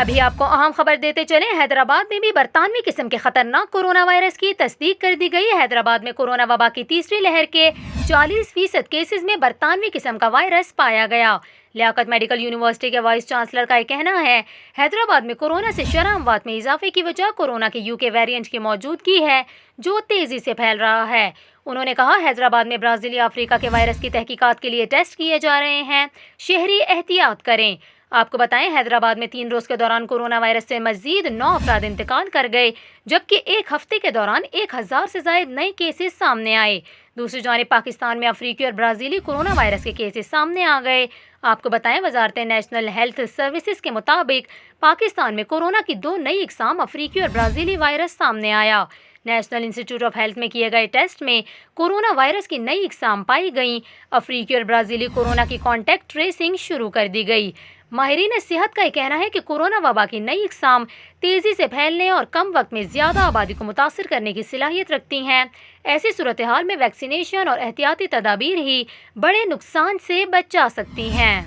ابھی آپ کو اہم خبر دیتے چلیں، حیدرآباد میں بھی برطانوی قسم کے خطرناک کورونا وائرس کی تصدیق کر دی گئی۔ حیدرآباد میں کورونا وبا کی تیسری لہر کے 40% کیسز میں برطانوی قسم کا وائرس پایا گیا۔ لیاقت میڈیکل یونیورسٹی کے وائس چانسلر کا یہ کہنا ہے، حیدرآباد میں کورونا سے شرح اموات میں اضافے کی وجہ کورونا کے UK ویرینٹ کی موجودگی ہے جو تیزی سے پھیل رہا ہے۔ انہوں نے کہا، حیدرآباد میں برازیلی افریقہ کے وائرس کی تحقیقات کے لیے ٹیسٹ کیے جا رہے ہیں، شہری احتیاط کریں۔ آپ کو بتائیں، حیدرآباد میں 3 روز کے دوران کورونا وائرس سے مزید 9 افراد انتقال کر گئے، جبکہ ایک ہفتے کے دوران 1000 سے زائد نئے کیسز سامنے آئے۔ دوسری جانب پاکستان میں افریقی اور برازیلی کورونا وائرس کے کیسز سامنے آ گئے۔ آپ کو بتائیں، وزارت نیشنل ہیلتھ سروسز کے مطابق پاکستان میں کورونا کی 2 نئی اقسام افریقی اور برازیلی وائرس سامنے آیا۔ نیشنل انسٹی ٹیوٹ آف ہیلتھ میں کیے گئے ٹیسٹ میں کورونا وائرس کی نئی اقسام پائی گئیں۔ افریقی اور برازیلی کورونا کی کانٹیکٹ ٹریسنگ شروع کر دی گئی۔ ماہرین صحت کا یہ کہنا ہے کہ کورونا وبا کی نئی اقسام تیزی سے پھیلنے اور کم وقت میں زیادہ آبادی کو متاثر کرنے کی صلاحیت رکھتی ہیں۔ ایسی صورتحال میں ویکسینیشن اور احتیاطی تدابیر ہی بڑے نقصان سے بچا سکتی ہیں۔